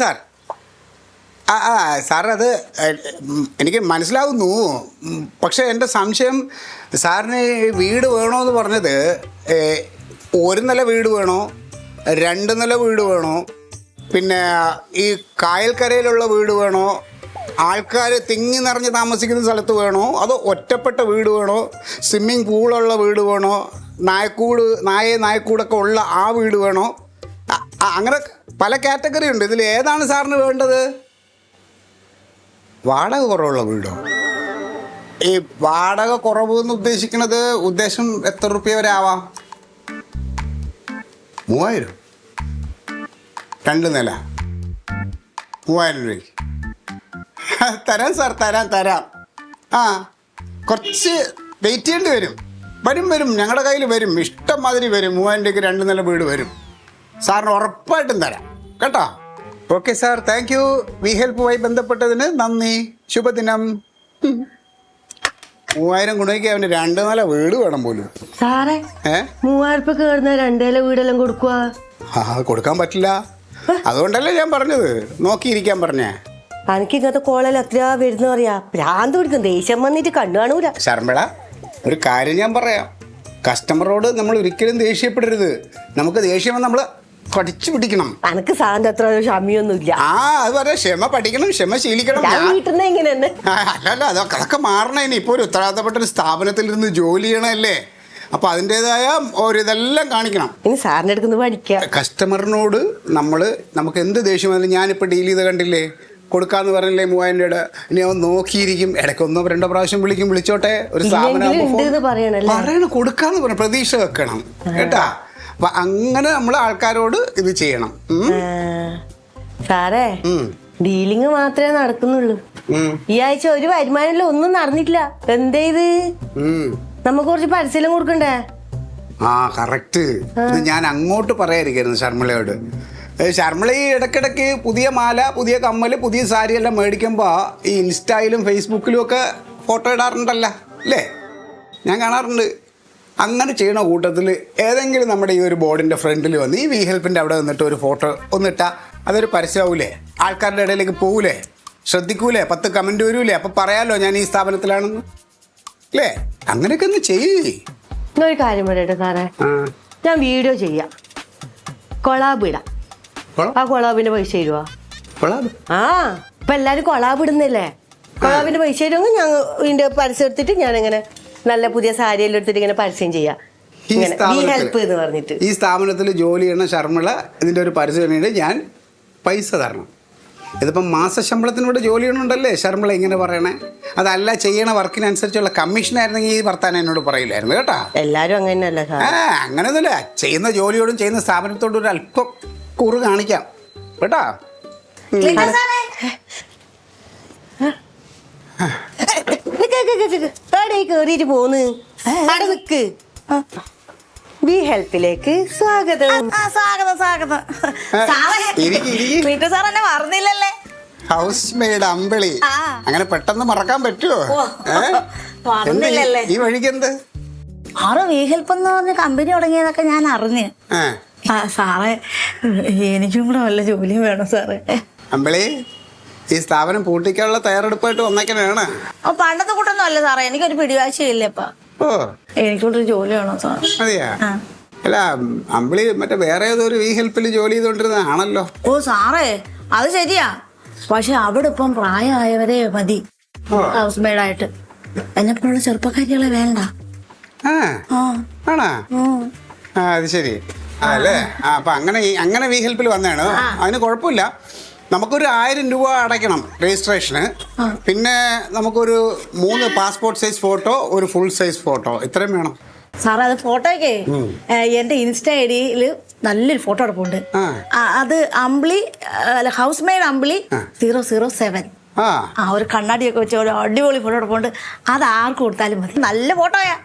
Sir sir അത് എനിക്ക് മനസ്സിലാവുന്നു. പക്ഷേ എൻ്റെ സംശയം സാറിന് വീട് വേണമെന്ന് പറഞ്ഞത് ഒരു നില വീട് വേണോ, രണ്ട് നില വീട് വേണോ, പിന്നെ ഈ കായൽക്കരയിലുള്ള വീട് വേണോ, ആൾക്കാർ തിങ്ങി നിറഞ്ഞ് താമസിക്കുന്ന സ്ഥലത്ത് വേണോ, അതോ ഒറ്റപ്പെട്ട വീട് വേണോ, സ്വിമ്മിങ് പൂളുള്ള വീട് വേണോ, നായക്കൂടൊക്കെ ഉള്ള ആ വീട് വേണോ? അങ്ങനെ പല കാറ്റഗറി ഉണ്ട്. ഇതിൽ ഏതാണ് സാറിന് വേണ്ടത്? വാടക കുറവുള്ള വീടോ? ഈ വാടക കുറവ് എന്ന് ഉദ്ദേശിക്കുന്നത് ഉദ്ദേശം എത്ര റുപ്യ വരെ ആവാം? 3000? രണ്ട് നില 3000 രൂപയ്ക്ക് തരാം സാർ, തരാം. കുറച്ച് വെയിറ്റ് ചെയ്യേണ്ടി വരും. ഞങ്ങളുടെ കയ്യിൽ വരും, ഇഷ്ടം മാതിരി വരും. 3000 രൂപയ്ക്ക് രണ്ട് നില വീട് വരും. സാറിന് ഉറപ്പായിട്ടും തരാം കേട്ടോ. Okay sir, thank you. Vi ഹെൽപ്പുമായി ബന്ധപ്പെട്ടതിന് നന്ദി. ശുഭദിനം. 3000 ഗുണയ്ക്ക് അവന് രണ്ട് നില വീട് വേണം പോലും. സാറേ 3000 രൂപ കേറുന്ന രണ്ട് നില വീടെല്ലാം കൊടുക്കുക? കൊടുക്കാൻ പറ്റില്ല. അതുകൊണ്ടല്ലേ ഞാൻ പറഞ്ഞത് നോക്കിയിരിക്കാൻ പറഞ്ഞേ. എനിക്ക് ഇങ്ങനത്തെ കോളേജിൽ എത്രയാ വരുന്ന പറയാ, ഭ്രാന്ത് പിടിക്കും, ദേഷ്യം വന്നിട്ട് കണ്ടു കാണൂല. ശർമ്മള, ഒരു കാര്യം ഞാൻ പറയാം. കസ്റ്റമറോട് നമ്മൾ ഒരിക്കലും ദേഷ്യപ്പെടരുത്. നമുക്ക് ദേഷ്യം നമ്മൾ പഠിച്ചു പിടിക്കണം. എനിക്ക് സാറിന്റെ അത്ര ക്ഷമയൊന്നുമില്ല. അത് പറയാം, ക്ഷമ പഠിക്കണം, ക്ഷമ ശീലിക്കണം. അല്ലല്ല, അതൊക്കെ മാറണേ. ഇപ്പൊ ഒരു ഉത്തരവാദിത്തപ്പെട്ട ഒരു സ്ഥാപനത്തിൽ ഇരുന്ന് ജോലി ചെയ്യണല്ലേ, അപ്പൊ അതിൻ്റെതായ ഇതെല്ലാം കാണിക്കണം. ഇനി സാറിന്റെ അടുത്ത് പഠിക്കാം. കസ്റ്റമറിനോട് നമുക്ക് എന്ത് ദേഷ്യം വന്നാലും, ഞാനിപ്പോൾ ഡീൽ ചെയ്ത് കണ്ടില്ലേ, കൊടുക്കാന്ന് പറഞ്ഞില്ലേ 3000 രൂപ, ഇനി അവൻ നോക്കിയിരിക്കും. ഇടയ്ക്ക് 1-2 പ്രാവശ്യം വിളിച്ചോട്ടെ. ഒരു സ്ഥാപനം പറയണ കൊടുക്കാന്ന് പറഞ്ഞ പ്രതീക്ഷ വെക്കണം കേട്ടാ. അപ്പൊ അങ്ങനെ നമ്മൾ ആൾക്കാരോട് ഇത് ചെയ്യണം. സാറേ, ഡീലിങ് മാത്രമേ നടക്കുന്നുള്ളൂ. ഈ ആഴ്ച ഒരു വരുമാനമില്ല, ഒന്നും നടന്നിട്ടില്ല. എന്തേ ഇത്? നമുക്ക് കുറച്ച് പരസ്യം കൊടുക്കണ്ടേ? കറക്റ്റ്. ഇത് ഞാൻ അങ്ങോട്ട് പറയാതിരിക്കായിരുന്നു ശർമ്മളയോട്. ശർമ്മള ഈ ഇടയ്ക്കിടയ്ക്ക് പുതിയ മാല, പുതിയ കമ്മല്, പുതിയ സാരി എല്ലാം മേടിക്കുമ്പോൾ ഈ ഇൻസ്റ്റയിലും ഫേസ്ബുക്കിലും ഒക്കെ ഫോട്ടോ ഇടാറുണ്ടല്ല അല്ലേ? ഞാൻ കാണാറുണ്ട്. അങ്ങനെ ചെയ്യണ കൂട്ടത്തിൽ ഏതെങ്കിലും നമ്മുടെ ഈ ഒരു ബോർഡിൻ്റെ ഫ്രണ്ടിൽ വന്ന് ഈ വി ഹെൽപ്പിൻ്റെ അവിടെ നിന്നിട്ട് ഒരു ഫോട്ടോ ഒന്നിട്ടാൽ അതൊരു പരസ്യമാവൂലേ? ആൾക്കാരുടെ ഇടയിലേക്ക് പോകൂലേ? ശ്രദ്ധിക്കൂലേ? 10 കമൻറ്റ് വരൂലേ? അപ്പം പറയാലോ ഞാൻ ഈ സ്ഥാപനത്തിലാണെന്ന് അല്ലേ? അങ്ങനെയൊക്കെ ഒന്ന് ചെയ്യേ. ഒരു കാര്യം പറയട്ടെ സാറേ, ഞാൻ വീഡിയോ ചെയ്യാം, കൊളാബ് ഇടാം. ആ കൊളാബിന്റെ പൈസ തരുവാ? ഇപ്പൊ എല്ലാരും കൊളാബ് ഇടുന്നില്ലേ? കൊളാബിന്റെ പൈസ തരുമെങ്കിൽ ഞാൻ ഇതിന്റെ പരസ്യം എടുത്തിട്ട് ഞാനിങ്ങനെ നല്ല പുതിയ സാരി എല്ലാം എടുത്തിട്ട് ഇങ്ങനെ പരസ്യം ചെയ്യാം. ഈ സ്ഥാപനത്തിൽ ജോലി ചെയ്യണ ശർമ്മള ഇതിന്റെ ഒരു പരസ്യം വേണ്ടിയിട്ട് ഞാൻ പൈസ തരണം. ഇതിപ്പം മാസശമ്പളത്തിനോട് ജോലി ചെയ്യണുണ്ടല്ലേ ശർമ്മള ഇങ്ങനെ പറയണേ? അതല്ല, ചെയ്യണ വർക്കിനനുസരിച്ചുള്ള കമ്മീഷൻ ആയിരുന്നെങ്കിൽ ഈ വർത്താനം എന്നോട് പറയില്ലായിരുന്നു കേട്ടാ. എല്ലാരും അങ്ങനെയല്ല. അങ്ങനെയൊന്നുമില്ല. ചെയ്യുന്ന ജോലിയോടും ചെയ്യുന്ന സ്ഥാപനത്തോടും ഒരു അല്പം കൂറ് കാണിക്കാം കേട്ടാ. കേറിയിട്ട് പോന്ന് അവിടെ നിക്ക്. ബി ഹെൽപ്പിലേക്ക് സ്വാഗതം. മറന്നില്ലല്ലേ? ഹൗസ് മെയ്ഡ് അമ്പിളി. അങ്ങനെ പെട്ടെന്ന് മറക്കാൻ പറ്റുമോ? ഈ വഴിക്ക് എന്ത് വി ഹെൽപ്പ് എന്ന് പറഞ്ഞ കമ്പനി തുടങ്ങിയതൊക്കെ ഞാൻ അറിഞ്ഞു. സാറേ, എനിക്കും കൂടെ വല്ല ജോലിയും വേണം സാറേ. അമ്പിളി, ഈ സ്ഥാപനം പൂട്ടിക്കാനുള്ള തയ്യാറെടുപ്പായിട്ട് വന്നേക്കാനാണ്. പണ്ടത്തെ കൂട്ടൊന്നും അല്ല സാറേ, എനിക്കൊരു പിടിവാശയില്ലേ ഇപ്പൊ. എനിക്കൊരു ജോലി വേണം സാർ. അതെയാ? അല്ല, അമ്പിളി മറ്റേ വേറെ ഏതൊരു വി ഹെൽപ്പിൽ ജോലി ചെയ്തോണ്ടിരുന്നതാണല്ലോ. സാറേ, അത് ശരിയാ. പക്ഷെ അവിടെ ഇപ്പം പ്രായമായവരെ മതി ഹൗസ് മെയ്ഡായിട്ട്. എന്നെപ്പോലുള്ള ചെറുപ്പക്കാരികളെ വേണ്ട. ആണാ? അത് ശരി അല്ലേ? അപ്പൊ അങ്ങനെ വി ഹെൽപ്പിൽ വന്നതാണ്. അതിന് കുഴപ്പമില്ല. നമുക്കൊരു 1000 രൂപ അടയ്ക്കണം രജിസ്ട്രേഷന്. പിന്നെ നമുക്കൊരു 3 പാസ്പോർട്ട് സൈസ് ഫോട്ടോ, ഒരു ഫുൾ സൈസ് ഫോട്ടോ, ഇത്രയും വേണം സാറേ. അത് ഫോട്ടോയ്ക്ക് എന്റെ ഇൻസ്റ്റാ ഐഡിയിൽ നല്ലൊരു ഫോട്ടോ എടുപ്പുണ്ട്. അത് അമ്പിളി, ഹൗസ് മെയ്ഡ് അമ്പിളി 007. ഒരു കണ്ണാടിയൊക്കെ വെച്ച ഒരു അടിപൊളി ഫോട്ടോ എടുപ്പുണ്ട്. അത് ആർക്ക് കൊടുത്താലും മതി. നല്ല ഫോട്ടോയാ.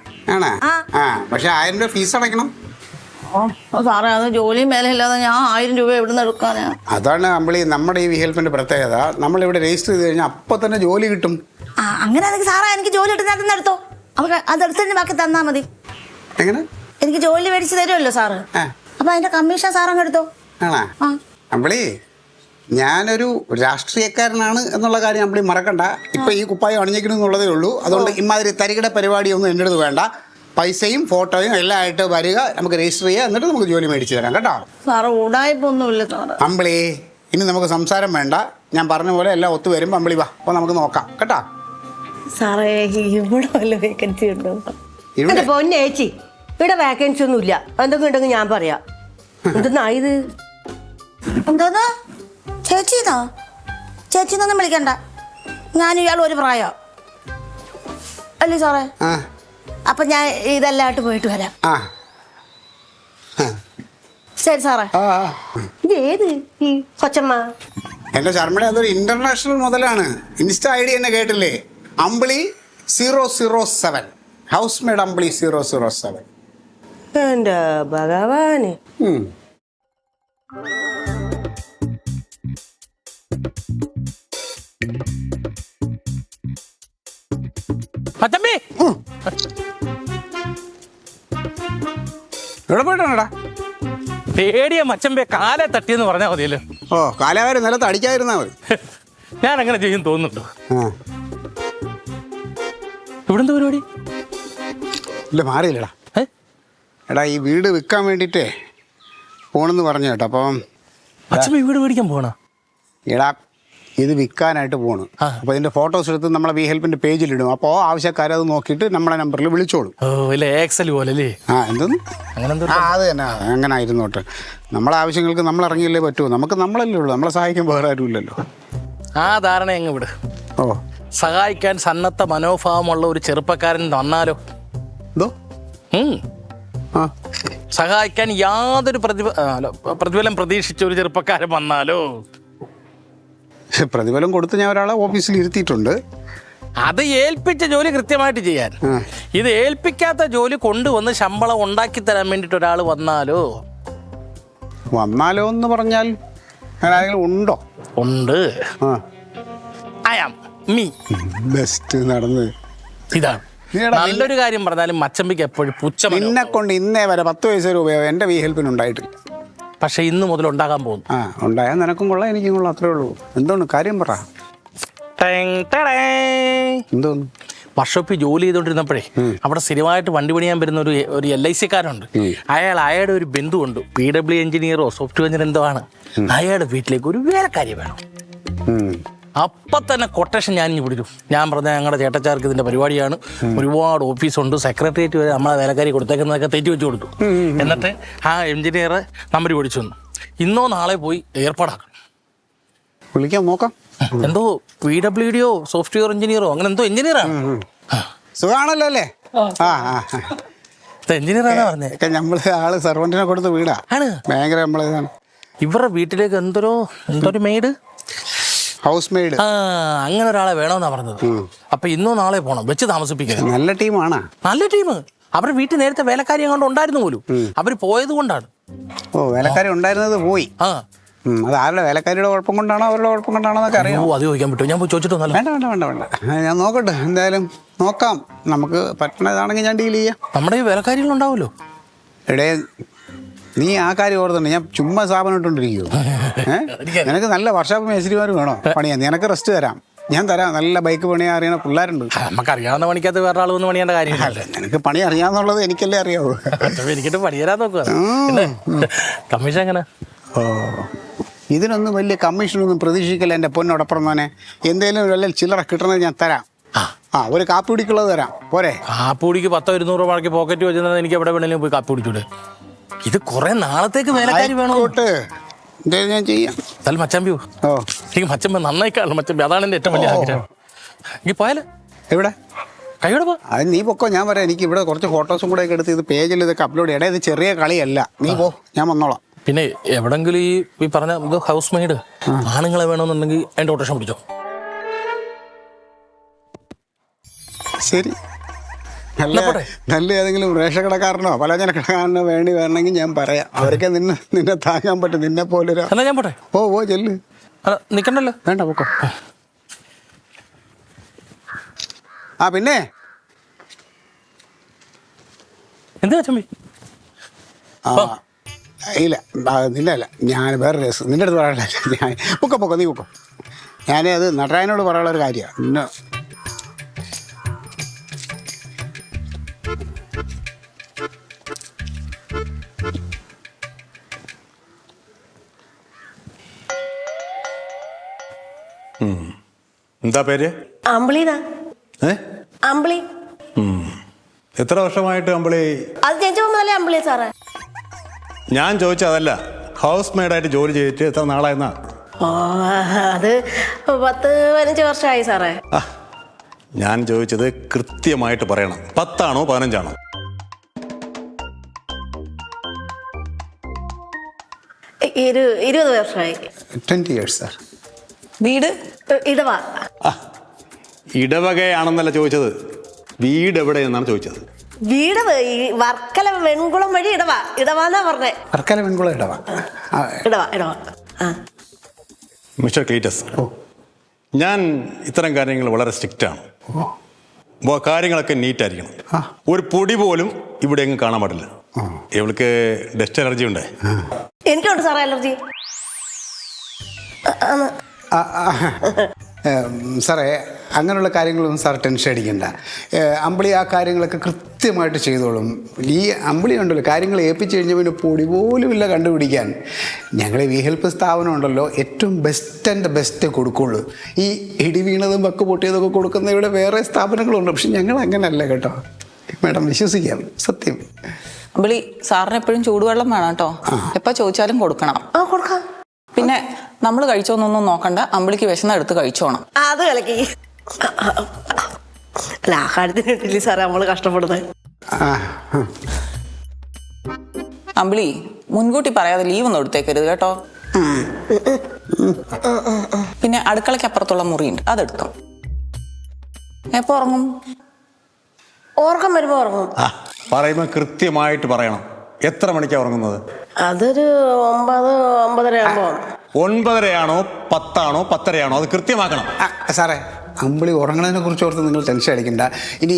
പക്ഷെ 1000 രൂപ ഫീസ് അടയ്ക്കണം. സാറേ, അത് ജോലിയും മേലെ ഇല്ലാതെ ഞാൻ 1000 രൂപ എവിടുന്ന് എടുക്കാനാ? അതാണ് അമ്പിളി നമ്മുടെ ഈ വി ഹെൽപ്പിന്റെ പ്രത്യേകത. നമ്മളിവിടെ രജിസ്റ്റർ ചെയ്ത് കഴിഞ്ഞാൽ അപ്പൊ തന്നെ ജോലി കിട്ടും. അങ്ങനെ സാറേ, എനിക്ക് ജോലി കിട്ടുന്ന എടുത്തോ. അതെടുത്ത് ബാക്കി തന്നാ മതി. എങ്ങനെ? എനിക്ക് ജോലി മേടിച്ച് തരുമല്ലോ സാറ്. അപ്പൊ അതിന്റെ കമ്മീഷൻ സാർ അങ്ങ് എടുത്തോ. ആണാ അമ്പിളി, ഞാനൊരു രാഷ്ട്രീയക്കാരനാണ് എന്നുള്ള കാര്യം അമ്പിളി മറക്കണ്ട. ഇപ്പൊ ഈ കുപ്പായം അണിഞ്ഞിക്കണമെന്നുള്ളതേ ഉള്ളൂ. അതുകൊണ്ട് ഇമാതിരി തരികിട പരിപാടിയൊന്നും എൻ്റെ അടുത്ത് വേണ്ട. പൈസയും ഫോട്ടോയും എല്ലാം ആയിട്ട് വരിക, നമുക്ക് രജിസ്റ്റർ ചെയ്യുക, എന്നിട്ട് നമുക്ക് ജോലി മേടിച്ചു തരാം കേട്ടോ. Sir ഉടായ്പൊന്നുമില്ല sir. അമ്പിളി, ഇനി നമുക്ക് സംസാരം വേണ്ട. ഞാൻ പറഞ്ഞ പോലെ എല്ലാം ഒത്തു വരുമ്പോൾ അമ്പിളി വാ, അപ്പോൾ നമുക്ക് നോക്കാം കേട്ടോ. സാറേ ഇവിടെ വല്ല വേക്കൻസി ഉണ്ടോ? എന്റെ പൊന്നേച്ചി, ഇവിടെ വേക്കൻസി ഒന്നും ഇല്ല. എന്തൊക്കെ ഉണ്ടെങ്കിൽ ഞാൻ പറയാം. എന്തെന്നാ ഇത്? എന്തോന്ന് ചേച്ചിന്നോ? ചേച്ചിന്നൊന്നും വിളിക്കണ്ട. ഞാൻ ഇയാൾ ഒരു പ്രായം അല്ലേ സാറേ? അപ്പൊ ഞാൻ ഇതെല്ലാം ആയിട്ട് പോയിട്ട് വരാം. ശരി സാറേ. ഇത് ഏത് ഈ കൊച്ചമ്മ? എൻ്റെ ശർമ്മയുടെ അതൊരു ഇന്റർനാഷണൽ മുതലാണ്. ഇൻസ്റ്റ ഐ ഡി തന്നെ കേട്ടില്ലേ? അമ്പിളി 007, ഹൗസ് മെയ്ഡ് അമ്പിളി 007. എന്റെ ഭഗവാന്. എവിടെ പോയിട്ടാണടാ? പേടിയ മച്ചമ്പേ കാലെ തട്ടിയെന്ന് പറഞ്ഞാൽ മതിയല്ലോ. ഓ, കാലാവാരി നിലത്ത് അടിക്കാതിരുന്നാ മതി. ഞാൻ അങ്ങനെ ചെയ്യും തോന്നുന്നുണ്ടോ? ഇവിടെന്താ പരിപാടി? ഇല്ല, മാറിയില്ലടാ. എടാ, ഈ വീട് വിൽക്കാൻ വേണ്ടിയിട്ടേ പോണെന്ന് പറഞ്ഞു കേട്ടോ. അപ്പം അച്ഛമ്മ വീട് മേടിക്കാൻ പോണ? എടാ, ഇത് വിൽക്കാനായിട്ട് പോണ്. അപ്പോൾ ഇതിൻ്റെ ഫോട്ടോസ് എടുത്ത് നമ്മളെ വി ഹെൽപ്പിൻ്റെ പേജിലിടും. അപ്പോൾ ആവശ്യക്കാരത് നോക്കിയിട്ട് നമ്മളെ നമ്പറിൽ വിളിച്ചോളും. ഓ, ഇല്ല എക്സൽ പോലെ അല്ലേ? എന്തോന്ന്? അത് തന്നെ, അങ്ങനെ ആയിരുന്നോട്ടെ. നമ്മളെ ആവശ്യങ്ങൾക്ക് നമ്മൾ ഇറങ്ങിയല്ലേ പറ്റുമോ? നമുക്ക് നമ്മളല്ലേ ഉള്ളൂ, നമ്മളെ സഹായിക്കാൻ വേറെ ആരും ഇല്ലല്ലോ. ആ ധാരണ എങ്ങ് വിട്. ഓ, സഹായിക്കാൻ സന്നദ്ധ മനോഭാവമുള്ള ഒരു ചെറുപ്പക്കാരൻ വന്നാലോ? എന്തോ? സഹായിക്കാൻ യാതൊരു പ്രതിഫലം പ്രതീക്ഷിച്ച ഒരു ചെറുപ്പക്കാരൻ വന്നാലോ? പ്രതിഫലം കൊടുത്ത് ഞാൻ ഒരാളെ ഓഫീസിൽ ഇരുത്തിയിട്ടുണ്ട്. അത് ഏൽപ്പിച്ച ജോലി കൃത്യമായിട്ട് ചെയ്യാൻ. ഇത് ഏൽപ്പിക്കാത്ത ജോലി കൊണ്ടുവന്ന് ശമ്പളം ഉണ്ടാക്കി തരാൻ വേണ്ടിട്ട് ഒരാൾ വന്നാലോ? വന്നാലോ എന്ന് പറഞ്ഞാൽ ആരെങ്കിലും ഉണ്ടോ? ഉണ്ട്. I am me. ബെസ്റ്റ് നടന്ന്. ഇതാണ് നല്ലൊരു കാര്യം പറഞ്ഞാലും മച്ചമ്പിക്ക് എപ്പോഴും പുച്ഛം. നിന്നെ കൊണ്ട് ഇന്നേ വരെ 10 പൈസ രൂപയോ എൻ്റെ വി ഹെൽപ്പിന് ഉണ്ടായിട്ടില്ല. പക്ഷെ ഇന്ന് മുതൽ ഉണ്ടാകാൻ പോകുന്നു. ഉണ്ടായാൽ നിനക്കും കൊള്ളാം, എനിക്കും കൊള്ളാം, അത്രേ ഉള്ളൂ. എന്തോന്ന് കാര്യം പറ. എന്തോന്ന്? വർക്ക്ഷോപ്പിൽ ജോലി ചെയ്തുകൊണ്ടിരുന്നപ്പോഴേ അവിടെ സ്ഥിരമായിട്ട് വണ്ടി പണിയാൻ വരുന്ന ഒരു LIC-കാരുണ്ട്. അയാളുടെ ഒരു ബന്ധുവുണ്ട്, PW എഞ്ചിനീയറോ സോഫ്റ്റ്വെയർ എഞ്ചിനീയർ എന്തോ ആണ്. അയാളുടെ വീട്ടിലേക്ക് ഒരു വേലക്കാരി വേണം. അപ്പം തന്നെ കൊട്ടേഷൻ ഞാൻ ഇനി പിടിക്കും. ഞാൻ പറഞ്ഞ ഞങ്ങളുടെ ചേട്ടച്ചാർക്ക് ഇതിൻ്റെ പരിപാടിയാണ്, ഒരുപാട് ഓഫീസുണ്ട്, സെക്രട്ടേറിയറ്റ് വരെ നമ്മളെ വേലക്കാരി കൊടുത്തേക്കുന്നതൊക്കെ തെറ്റി വെച്ച് കൊടുത്തു. എന്നിട്ട് ആ എഞ്ചിനീയറെ നമ്പർ പിടിച്ചു വന്നു. ഇന്നോ നാളെ പോയി ഏർപ്പാടാക്കണം. വിളിക്കാൻ നോക്കാം. എന്തോ PWDയോ സോഫ്റ്റ്വെയർ എഞ്ചിനീയറോ അങ്ങനെ എന്തോ എഞ്ചിനീയറാണ്. സുഖാണല്ലോ അല്ലേ? എഞ്ചിനീയറാണ് പറഞ്ഞത്. നമ്മള് ആള് സെർവന്റിനെ കൊടുത്ത് വീടാ ആണ്. ഭയങ്കര നമ്മളിതാണ്. ഇവരുടെ വീട്ടിലേക്ക് എന്തൊരു മെയ്ഡ്, ഹൗസ് മെയ്ഡ്, അങ്ങനെ ഒരാളെ വേണമെന്നാ പറഞ്ഞത്. അപ്പൊ ഇന്നോ നാളെ പോണം, വെച്ച് താമസിപ്പിക്കുന്നത്. നല്ല ടീമാണ്. നല്ല ടീം. അവരുടെ വീട്ടിൽ നേരത്തെ വേലക്കാരി അങ്ങോട്ട് ഉണ്ടായിരുന്നു പോലും, അവര് പോയത് കൊണ്ടാണ്. ഓ, വേലക്കാരി ഉണ്ടായിരുന്നത് പോയി. അത് ആരുടെ വേലക്കാരിയുടെ കുഴപ്പം കൊണ്ടാണോ അവരുടെ കുഴപ്പം കൊണ്ടാണോ എന്നൊക്കെ അറിയാം. അത് ചോദിക്കാൻ പറ്റുമോ? ഞാൻ പോയി ചോദിച്ചിട്ട് വേണ്ട വേണ്ട വേണ്ട വേണ്ട, ഞാൻ നോക്കട്ടെ. എന്തായാലും നോക്കാം, നമുക്ക് പറ്റണതാണെങ്കിൽ ഞാൻ ഡീൽ ചെയ്യാം. നമ്മുടെ ഈ വേലക്കാരികളുണ്ടാവുമല്ലോ. എടേ, നീ ആ കാര്യം ഓർത്തുണ്ട്. ഞാൻ ചുമ്മാ സ്ഥാപനം ഇട്ടുകൊണ്ടിരിക്കുമോ? നിനക്ക് നല്ല വർഷാപ്പ് മേസ്ത്രിമാർ വേണോ പണിയാൻ? നിനക്ക് റെസ്റ്റ് തരാം, ഞാൻ തരാം. നല്ല ബൈക്ക് പണിയാൻ അറിയണ പിള്ളേരുണ്ട്. നമുക്ക് അറിയാവുന്ന പണിക്കകത്ത് വേറെ ആൾ വന്ന് പണിയേണ്ട കാര്യമല്ല. നിനക്ക് പണി അറിയാന്നുള്ളത് എനിക്കല്ലേ അറിയാവൂ. എനിക്കിട്ട് പണി തരാൻ നോക്കുക. കമ്മീഷൻ എങ്ങനെ? ഓ, ഇതിനൊന്നും വലിയ കമ്മീഷനൊന്നും പ്രതീക്ഷിക്കില്ല എൻ്റെ പൊന്നോടപ്പുറന്നോനെ. എന്തേലും വല്ല ചില്ലറ കിട്ടണത് ഞാൻ തരാം. ഒരു കാപ്പി കുടിക്കുള്ളത് തരാം, പോരെ? കാപ്പി കുടിക്ക് 100-200 രൂപ മുടക്കി പോക്കറ്റ് വെച്ചാൽ എനിക്ക് എവിടെ വേണമെങ്കിലും പോയി കാപ്പി കുടിച്ചൂടെ? ഇത് കുറെ നാളത്തേക്ക് വേലക്കാരി വേണം. എന്തായാലും ഞാൻ ചെയ്യാം. തല മച്ചമ്പിയോ? ഓ, എനിക്ക് മച്ചമ്പ നന്നായി കാണും. മച്ചമ്പി അതാണ് എൻ്റെ ഏറ്റവും വലിയ ആഗ്രഹം. എനിക്ക് പോയാലോ? എവിടെ? കൈയോടെ പോ. അത് നീ പൊക്കോ, ഞാൻ പറയാം. എനിക്ക് ഇവിടെ കുറച്ച് ഫോട്ടോസും കൂടെ ഒക്കെ എടുത്ത് ഇത് പേജിൽ ഇതൊക്കെ അപ്ലോഡ് ചെയ്യണേ. ഇത് ചെറിയ കളിയല്ല. നീ പോ, ഞാൻ വന്നോളാം. പിന്നെ എവിടെങ്കിലും ഈ പറഞ്ഞ ഇത് ഹൗസ് മെയ്ഡ് ആണുങ്ങളെ വേണമെന്നുണ്ടെങ്കിൽ അതിൻ്റെ കൊട്ടേഷൻ പിടിച്ചോ. ശരി. നല്ല ഏതെങ്കിലും റേഷൻ കടക്കാരനോ പലചന കടക്കാരനോ വരണമെങ്കിൽ ഞാൻ പറയാം. അവരൊക്കെ നിന്നെ താങ്ങാൻ പറ്റും. നിന്നെ പോലെ എന്നാ ഞാൻ പോട്ടെ. ഓ ചെല്ല്. നിക്കണ്ടല്ലോ. വേണ്ട, പൊക്കോ. പിന്നെ എന്താ ചമ്പി? ഇല്ല നിന്റെ അല്ല, ഞാൻ വേറെ രസം നിന്റെ അടുത്ത് പറയാനുള്ള ഞാൻ പൊക്കോ നീ പൊക്കോ. ഞാനത് നടരായനോട് പറയാനുള്ളൊരു കാര്യമാണ്. പിന്നെ എന്താ പേര്? അമ്പിളിന്നാ. അമ്പിളി. എത്ര വർഷമായിട്ട് അമ്പിളി? അത് ജനിച്ചല്ലേ അമ്പിളി സാറേ. ഞാൻ ചോദിച്ചതല്ല, ഹൗസ് മെയ്ഡായിട്ട് ജോലി ചെയ്തിട്ട് എത്ര നാളായിരുന്നാ? അത് 10-15 വർഷമായി സാറേ. ഞാൻ ചോദിച്ചത് കൃത്യമായിട്ട് പറയണം. 10 ആണോ 15 ആണോ? 20 വർഷമായി. 20 years സാർ. വീട് ഇടവാ. ഇടവകയാണെന്നല്ല ചോദിച്ചത്, വീട് എവിടെയെന്നാണ് ചോദിച്ചത്. വീട് വർക്കല വെൺകുളം വഴി ഇടവാന്നാ പറഞ്ഞേ. വർക്കല വെൺകുളം ഇടവാ. മിസ്റ്റർ ക്ലീറ്റസ്, ഞാൻ ഇത്തരം കാര്യങ്ങൾ വളരെ സ്ട്രിക്റ്റാണ്. കാര്യങ്ങളൊക്കെ നീറ്റായിരിക്കണം. ഒരു പൊടി പോലും ഇവിടെ എങ്ങും കാണാൻ പാടില്ല. ഇവൾക്ക് ഡസ്റ്റ് അലർജി ഉണ്ടേ? എനിക്കുണ്ട് സാറേ അലർജി. സാറേ അങ്ങനെയുള്ള കാര്യങ്ങളൊന്നും സാർ ടെൻഷൻ അടിക്കണ്ട. അമ്പിളി ആ കാര്യങ്ങളൊക്കെ കൃത്യമായിട്ട് ചെയ്തോളും. ഈ അമ്പിളി ഉണ്ടല്ലോ, കാര്യങ്ങൾ ഏൽപ്പിച്ച് കഴിഞ്ഞാൽ പിന്നെ പൊടി പോലും ഇല്ല കണ്ടുപിടിക്കാൻ. ഞങ്ങൾ വി ഹെൽപ്പ് സ്ഥാപനം ഉണ്ടല്ലോ, ഏറ്റവും ബെസ്റ്റ് കൊടുക്കുള്ളൂ. ഈ ഇടി വീണതും വക്ക് പൊട്ടിയതൊക്കെ കൊടുക്കുന്ന ഇവിടെ വേറെ സ്ഥാപനങ്ങളുണ്ട്. പക്ഷെ ഞങ്ങൾ അങ്ങനെയല്ല കേട്ടോ മാഡം, വിശ്വസിക്കാം, സത്യം. അമ്പിളി, സാറിന് എപ്പോഴും ചൂടുവെള്ളം വേണം കേട്ടോ. എപ്പോൾ ചോദിച്ചാലും കൊടുക്കണം. കൊടുക്കാം. പിന്നെ നമ്മൾ കഴിച്ചോന്നൊന്നും നോക്കണ്ട, അമ്പിളിക്ക് വിശന്ന എടുത്ത് കഴിച്ചോണം. അത് കലക്കി. അല്ല, ആഹാരത്തിന് കിട്ടില്ല സാറേ നമ്മള് കഷ്ടപ്പെടുന്നത്. അമ്പിളി, മുൻകൂട്ടി പറയാതെ ലീവ് ഒന്നും എടുത്തേക്കരുത് കേട്ടോ. പിന്നെ അടുക്കളയ്ക്ക് അപ്പുറത്തുള്ള മുറിയുണ്ട്, അതെടുത്തോ. എപ്പോ ഉറങ്ങും? ഓർക്കം വരുമ്പോ ഉറങ്ങും. പറയുമ്പോൾ കൃത്യമായിട്ട് പറയണം. എത്ര മണിക്കാണ് ഉറങ്ങുന്നത്? അതൊരു 9-9:30 ആകുമ്പോ. 9:30 ആണോ 10 ആണോ 10:30 ആണോ? അത് കൃത്യമാക്കണം. സാറേ, അമ്പിളി ഉറങ്ങണതിനെ കുറിച്ച് ഓർത്ത് നിങ്ങൾ ടെൻഷൻ അടിക്കണ്ട. ഇനി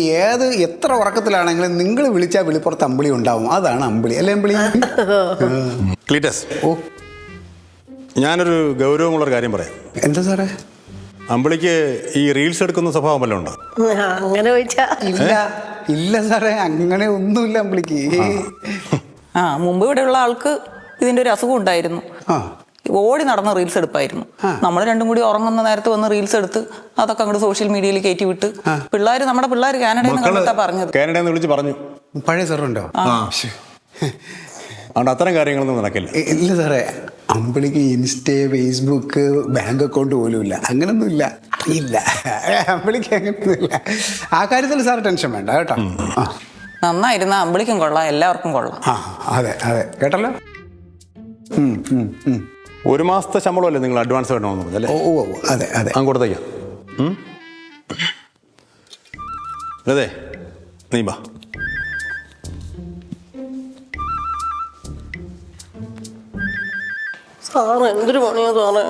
എത്ര ഉറക്കത്തിലാണെങ്കിലും നിങ്ങൾ വിളിച്ചാൽ വിളിപ്പുറത്ത് അമ്പിളി ഉണ്ടാവും. അതാണ് അമ്പിളി, അല്ലേ അമ്പിളി? ക്ലീറ്റസ്, ഞാനൊരു ഗൗരവമുള്ളൊരു കാര്യം പറയാം. എന്താ സാറേ? അമ്പിളിക്ക് ഈ റീൽസ് എടുക്കുന്ന സ്വഭാവം വല്ലതും ഉണ്ടോ? അങ്ങനെ ചോദിച്ചാ ഇല്ല സാറേ, അങ്ങനെ ഒന്നുമില്ല അമ്പിളിക്ക്. മുമ്പ് ഇവിടെയുള്ള ആൾക്ക് ഇതിന്റെ ഒരു അസുഖം ഉണ്ടായിരുന്നു. ഓടി നടന്ന് റീൽസ് എടുപ്പായിരുന്നു. നമ്മൾ രണ്ടും കൂടി ഉറങ്ങുന്ന നേരത്ത് വന്ന് റീൽസ് എടുത്ത് അതൊക്കെ അങ്ങോട്ട് സോഷ്യൽ മീഡിയയിൽ കയറ്റി വിട്ട് നമ്മുടെ പിള്ളേർ കാനഡയിൽ നിന്ന് പറഞ്ഞത്. കാനഡയിൽ നിന്ന് വിളിച്ച് പറഞ്ഞു. പഴയ സാറുണ്ടോ? അതുകൊണ്ട് അത്തരം കാര്യങ്ങളൊന്നും നടക്കില്ല. ഇല്ല സാറേ, അമ്പിളിക്ക് ഇൻസ്റ്റ, ഫേസ്ബുക്ക്, ബാങ്ക് അക്കൗണ്ട് പോലും ഇല്ല. അങ്ങനൊന്നും ഇല്ല, അറിയില്ല അമ്പിളിക്ക്. അങ്ങനൊന്നുമില്ല. ആ കാര്യത്തിൽ സാർ ടെൻഷൻ വേണ്ട കേട്ടോ. നന്നായിരുന്ന അമ്പിളിക്കും കൊള്ളാം, എല്ലാവർക്കും കൊള്ളാം. അതെ കേട്ടല്ലോ. 1 മാസത്തെ ശമ്പളമല്ലേ നിങ്ങൾ അഡ്വാൻസ് വേണമെന്ന് പറഞ്ഞല്ലേ? അതെ അങ്ങ് കൊടുത്തേക്കാം. അതെ, നീ ബാ. സാറ് എന്തൊരു പണിയാ സാറേ.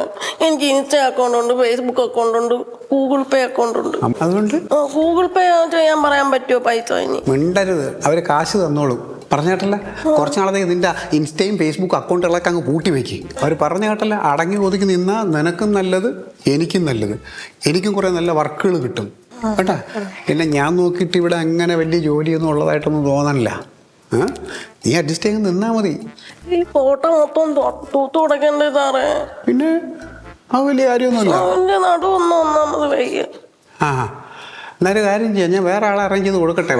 എനിക്ക് ഇൻസ്റ്റ അക്കൗണ്ട് ഉണ്ട്, ഫേസ്ബുക്ക് അക്കൗണ്ട് ഉണ്ട്, ഗൂഗിൾ പേ അക്കൗണ്ട് ഉണ്ട്. അതുകൊണ്ട് ഗൂഗിൾ പേ ചെയ്യാൻ പറയാൻ പറ്റുമോ പൈസ? ഇനി മിണ്ടരുത്, അവര് കാശ് തന്നോളൂ. പറഞ്ഞേട്ടല്ല, കുറച്ച് നാളത്തേക്ക് നിന്റെ ഇൻസ്റ്റയും ഫേസ്ബുക്ക് അക്കൗണ്ടുകളൊക്കെ അങ്ങ് പൂട്ടി വെക്കും. അവർ പറഞ്ഞ കേട്ടല്ല, അടങ്ങി ഒതുക്കി നിന്നാൽ നിനക്കും നല്ലത്, എനിക്കും നല്ലത്. എനിക്കും കുറേ നല്ല വർക്കുകൾ കിട്ടും കേട്ടാ. പിന്നെ ഞാൻ നോക്കിയിട്ട് ഇവിടെ അങ്ങനെ വലിയ ജോലിയൊന്നും ഉള്ളതായിട്ടൊന്നും തോന്നണില്ല. നീ അഡ്ജസ്റ്റ് ചെയ്ത് നിന്നാ മതി. ഈ ഫോട്ടോ മൊത്തം തൂത്ത് കൊടുക്കണ്ടേ സാറേ? പിന്നെ അത് വലിയ കാര്യമൊന്നുമില്ല. നടുവൊന്നും ഒന്നാമത് വയ്യ. എന്നാലും കാര്യം ചെയ്യാം, ഞാൻ വേറെ ആളെ അറേഞ്ച് ചെയ്ത് കൊടുക്കട്ടെ.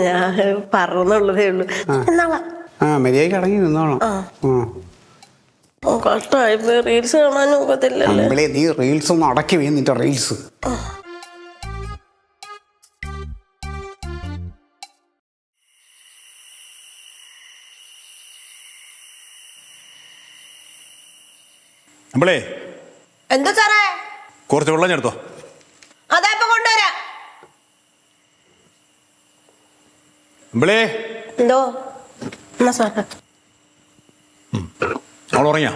ഞാൻ പറഞ്ഞുള്ളതേ ഉള്ളൂ. മര്യാദയ്ക്ക് അടങ്ങി നിന്നോളാം. കഷ്ടമായി, റീൽസ് കാണാനും ഒക്കത്തില്ലല്ലേ. നീ റീൽസ് ഒന്നും അടക്കി വീന്നിട്ട് റീൽസ്. അമ്പിളേ, എന്താ സാറേ? കുറച്ച് വെള്ളം എടുത്തോ. അതാ ഇപ്പൊ കൊണ്ടുവരാ. അമ്പിളേ, എന്തോ സാറേ? അവൾ ഉറങ്ങിയാ?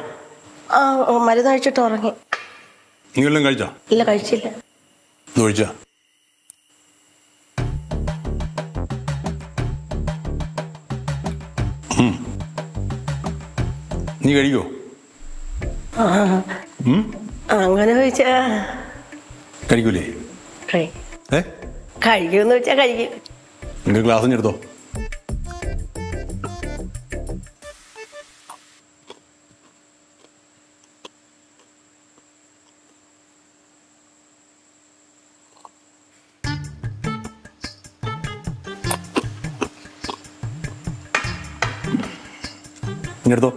മരുന്ന് കഴിച്ചിട്ട് ഉറങ്ങി. നീ വല്ലതും കഴിച്ചോ? ഇല്ല, കഴിച്ചില്ല. കഴിച്ചാ? നീ കഴിക്കോ? അങ്ങനെ ചോദിച്ചാ കഴിക്കൂലേ? കഴിക്കുമെന്ന് വെച്ചാ കഴിക്കും. നിങ്ങൾ ഗ്ലാസ് എടുത്തോ. എടുത്തോ.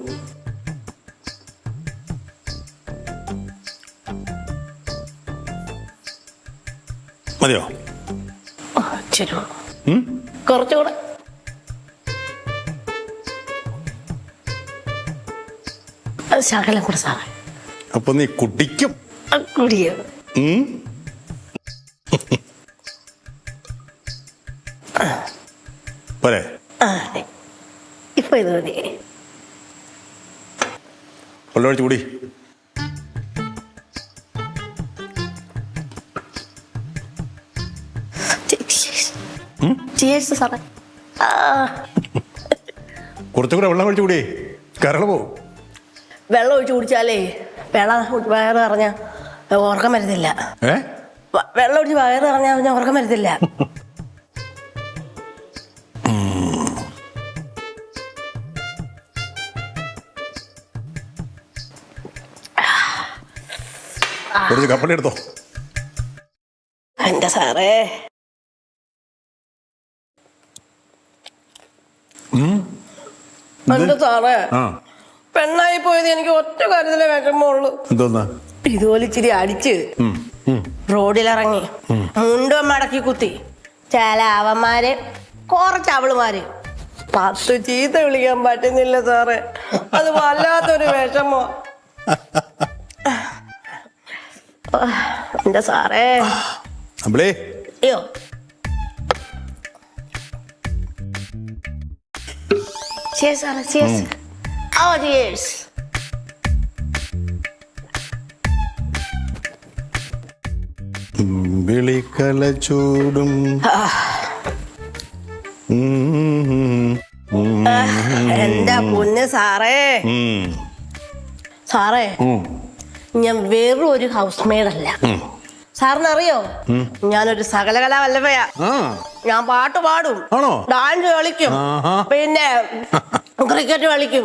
മതിയോ? കുറച്ചുകൂടെ. ശകലം കൂടെ സാറേ. അപ്പൊ നീ കുടിക്കും? കുടിക്കും. പോരെ? ഇപ്പൊ ഇത് മതി. വെള്ളമൊഴിച്ച് കൂടി. കുറച്ചുകൂടെ വെള്ളം ഒഴിച്ച് കൂടി, കരള പോവും. വെള്ളം ഒഴിച്ച് കുടിച്ചാലേ വയറ് പറഞ്ഞ ഉറക്കം വരുന്നില്ല. വെള്ളം ഒഴിച്ച് വയറ് പറഞ്ഞ ഉറക്കം വരുന്നില്ല. കുറച്ച് കപ്പലി എടുത്തോ. എന്റെ സാറേ, എന്റെ സാറേ, പെണ്ണായി പോയത് എനിക്ക് ഒറ്റ കാര്യത്തിലേ വിഷമമുള്ളൂ. എന്തോന്നാ? ഇതുപോലെ ഇച്ചിരി അടിച്ച് റോഡിലിറങ്ങി മുണ്ടോ മടക്കി കുത്തി ചില അവന്മാര് കുറച്ച് അവളുമാര് 10 ചീത്ത വിളിക്കാൻ പറ്റുന്നില്ല സാറേ. അത് വല്ലാത്തൊരു വിഷമോ എന്റെ സാറേ. അയ്യോ, cheers സാറേ, cheers. Oh cheers. വിളിക്കല ചൂടും എന്താ പൊന്ന് സാറേ. സാറേ, ഞാൻ വെറും ഒരു ഹൗസ് മെയ്ഡ് അല്ല. സാറിനറിയോ, ഞാനൊരു സകലകലാ വല്ലഭയാ. ഞാൻ പാട്ട് പാടും, ഡാൻസ് കളിക്കും, പിന്നെ ക്രിക്കറ്റ് കളിക്കും,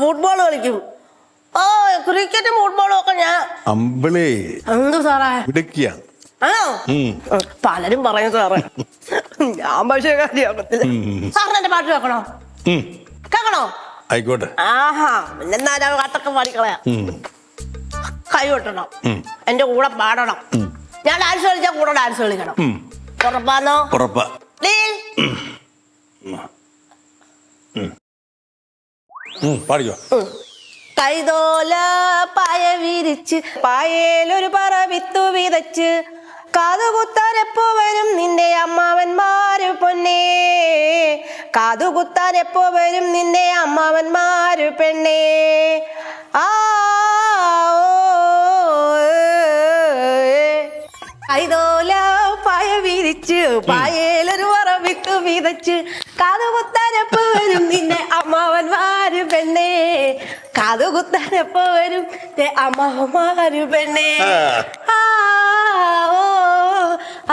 ഫുട്ബോൾ കളിക്കും. ഓ, ക്രിക്കറ്റും ഫുട്ബോളും ഒക്കെ ഞാൻ. എന്തു സാറേ? ആണോ? പലരും പറയും സാറേ. ഞാൻ പക്ഷേ കാര്യമാകത്തില്ല. സാറിന് എന്റെ പാട്ട് കേൾക്കണോ? കേൾക്കണോ? ആയിക്കോട്ടെ. ആഹാ, പിന്നെന്നാ കട്ടൊക്കെ പാടിക്കളയാ. കൈ കൊട്ടണം, എന്റെ കൂടെ പാടണം. ഞാൻ ഡാൻസ് കളിച്ചാ കൂടെ ഡാൻസ് കളിക്കണം. ഉറപ്പാന്നോ? ഉറപ്പാ. പാടിക്കോ. കൈതോല പായ വിരിച്ച് പായേലൊരു പറ വിത്തു വിതച്ച് കാതുകുത്താനെപ്പോ വരും നിന്റെ അമ്മാവന്മാര് പൊന്നേ. കാതുകുത്താനെപ്പോ വരും നിന്റെ അമ്മാവന്മാര് പെണ്ണേ. ആ കൈതോല പായ വിരിച്ച് പായേലൊരു പറ വിത്തു വിതച്ച് കാതുകുത്താനെപ്പോ വരും നിന്റെ അമ്മാവന്മാര് പെണ്ണേ. കാതുകുത്താനെപ്പോ വരും അമ്മാവന്മാര് പെണ്ണേ. ആ ഓ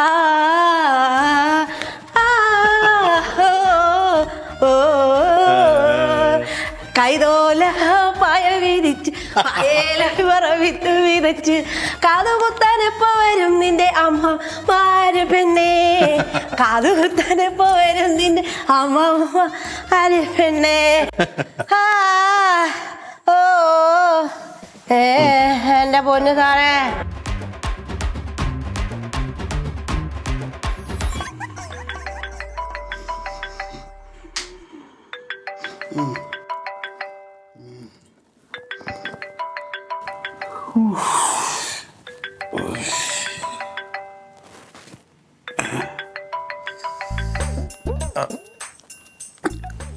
ആ ഓ കൈതോല പായ വിരിച്ച് പായേല വിത്ത് വിതച്ച് കാതുകുത്താനെപ്പോ വരും നിന്റെ അമ്മമാര് പെണ്ണേ. കാതുകുത്താനെപ്പോ വരും നിന്റെ അമ്മമാര് പെണ്ണേ. ആ ഓ എന്റെ പൊന്നു സാറേ.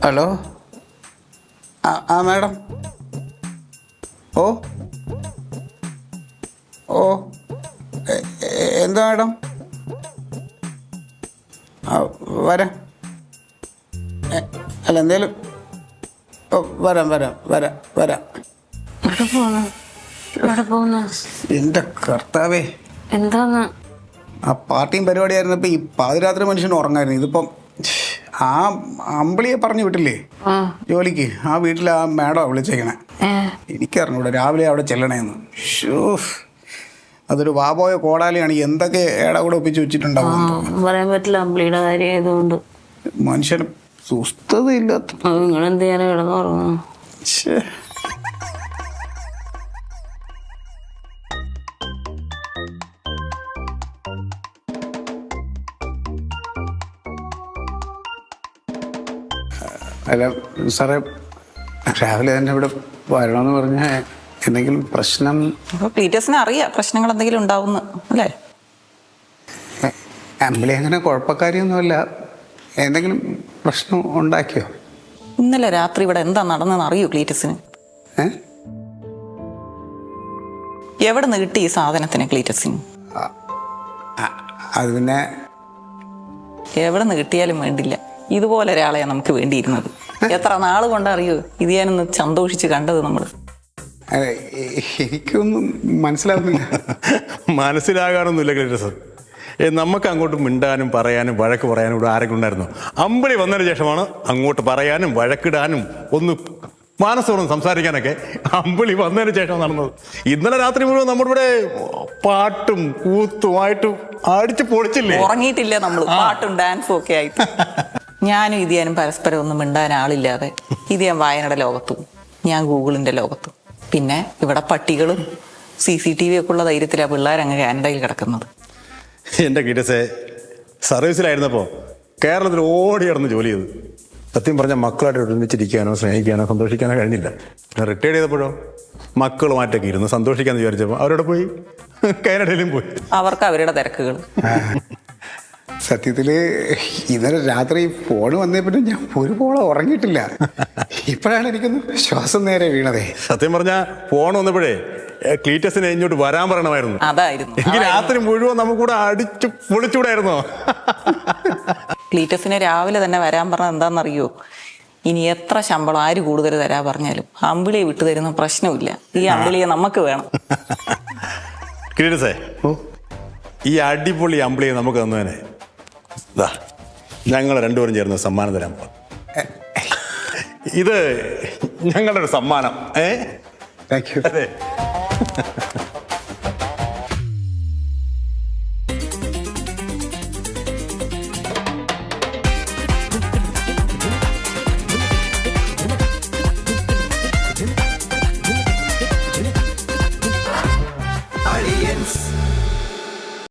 ഹലോ. ആ മാഡം. ഓ ഓ എന്താ മാഡം? വരാം. അല്ല, എന്തേലും വരാം വരാം വരാം വരാം. എന്റെ കർത്താവേ, എന്താന്ന് ആ പാർട്ടിയും പരിപാടിയായിരുന്നപ്പോ ഈ പാതിരാത്രി മനുഷ്യന് ഉറങ്ങായിരുന്നു. ഇതിപ്പം ആ അമ്പിളിയെ പറഞ്ഞു വിട്ടില്ലേ ജോലിക്ക്, ആ വീട്ടിൽ ആ മാഡം വിളിച്ചേക്കണേ. എനിക്കറിഞ്ഞൂടെ രാവിലെ അവിടെ ചെല്ലണേന്ന്. ഷോ, അതൊരു വാപോയ കോടാലിയാണ്. എന്തൊക്കെ കൂടെ ഒപ്പിച്ച് വെച്ചിട്ടുണ്ടാവും. പറയാൻ പറ്റില്ല, അമ്പിളിയുടെ കാര്യം ആയതുകൊണ്ട് മനുഷ്യന് സുസ്ഥതയില്ലാത്ത. നിങ്ങളെന്ത് ചെയ്യാനാ കിടന്നുറങ്ങുന്നു? അല്ല സാറേ, രാവിലെ തന്നെ ഇവിടെ വരണമെന്ന് പറഞ്ഞാൽ എന്തെങ്കിലും പ്രശ്നം? അപ്പൊ ക്ലീറ്റസിനെ അറിയാം പ്രശ്നങ്ങൾ എന്തെങ്കിലും ഉണ്ടാവുന്നു അല്ലേ? അമ്പിളി അങ്ങനെ കുഴപ്പക്കാരിയൊന്നുമല്ല. എന്തെങ്കിലും പ്രശ്നം ഉണ്ടാക്കിയോ? ഇന്നലെ രാത്രി ഇവിടെ എന്താ നടന്നെന്ന് അറിയൂ ക്ലീറ്റസിന്? എവിടെ നിന്ന് കിട്ടി ഈ സാധനത്തിന് ക്ലീറ്റസിന്? അത് പിന്നെ എവിടെ നിന്ന് കിട്ടിയാലും വേണ്ടില്ല, ഇതുപോലെ ഒരാളെയാണ് നമുക്ക് വേണ്ടിയിരുന്നത്. എത്ര നാൾ കൊണ്ടറിയോ ഇത് ഞാനൊന്ന് സന്തോഷിച്ച് കണ്ടത് നമ്മൾ. എനിക്കൊന്നും മനസ്സിലാവുന്നില്ല. മനസ്സിലാകാറൊന്നുമില്ല ക്ലീറ്റസ്. നമുക്ക് അങ്ങോട്ട് മിണ്ടാനും പറയാനും വഴക്ക് പറയാനും ഇവിടെ ആരൊക്കെ ഉണ്ടായിരുന്നു? അമ്പിളി വന്നതിന് ശേഷമാണ് അങ്ങോട്ട് പറയാനും വഴക്കിടാനും ഒന്ന് മാനസോളം സംസാരിക്കാനൊക്കെ അമ്പിളി വന്നതിന് ശേഷം നടന്നത്. ഇന്നലെ രാത്രി മുഴുവൻ നമ്മുടെ ഇവിടെ പാട്ടും കൂത്തുമായിട്ടും അടിച്ച് പൊളിച്ചില്ലേ? ഉറങ്ങിയിട്ടില്ല നമ്മൾ, പാട്ടും ഡാൻസും ഒക്കെ ആയിട്ട്. ഞാനും ഇത് ഞാനും പരസ്പരം ഒന്നും മിണ്ടാൻ ആളില്ലാതെ ഇത് ഞാൻ വായനയുടെ ലോകത്തും ഞാൻ ഗൂഗിളിന്റെ ലോകത്തും. പിന്നെ ഇവിടെ പട്ടികളും CCTV ഒക്കെ ഉള്ള ധൈര്യത്തിലാണ് പിള്ളേരങ്ങ് കാനഡയിൽ കിടക്കുന്നത്. എൻ്റെ ക്ലീറ്റസെ, സർവീസിലായിരുന്നപ്പോൾ കേരളത്തിൽ ഓടി നടന്ന് ജോലി ചെയ്തു. സത്യം പറഞ്ഞാൽ മക്കളായിട്ട് ഒരുമിച്ചിരിക്കാനോ സ്നേഹിക്കാനോ സന്തോഷിക്കാനോ കഴിഞ്ഞില്ല. പിന്നെ റിട്ടയർഡ് ചെയ്തപ്പോഴോ മക്കളുമായിട്ടൊക്കെ ഇരുന്ന് സന്തോഷിക്കാന്ന് വിചാരിച്ചപ്പോൾ അവരോട് പോയി കാനഡയിലും പോയി. അവർക്ക് അവരുടെ തിരക്കുകൾ. സത്യത്തില് ഇന്നലെ രാത്രി ഫോൺ വന്നേ പിന്നെ ഞാൻ ഒരുപോലെ ഉറങ്ങിയിട്ടില്ല. ഇപ്പോഴാണ് എനിക്കൊന്ന് ശ്വാസം നേരെ വീണതേ. സത്യം പറഞ്ഞാൽ ഫോൺ വന്നപ്പോഴേ ക്ലീറ്റസിനെ ഇങ്ങോട്ട് വരാൻ പറയണമായിരുന്നു. അതായിരുന്നു എനിക്ക് രാത്രി മുഴുവൻ നമുക്കൂടെ അടിച്ച് പൊളിച്ചൂടായിരുന്നോ? ക്ലീറ്റസിനെ രാവിലെ തന്നെ വരാൻ പറഞ്ഞത് എന്താണെന്നറിയോ? ഇനി എത്ര ശമ്പളം ആര് കൂടുതൽ തരാ പറഞ്ഞാലും അമ്പിളിയെ വിട്ടു തരുന്ന പ്രശ്നമില്ല. ഈ അമ്പിളിയെ നമുക്ക് വേണം. ക്ലീറ്റസേ, ഈ അടിപൊളി അമ്പിളിയെ നമുക്ക് തന്നതിനെ ഞങ്ങൾ രണ്ടുപേരും ചേർന്ന് സമ്മാനം തരാൻ പോകും. ഇത് ഞങ്ങളുടെ ഒരു സമ്മാനം. Thank you. അതെ.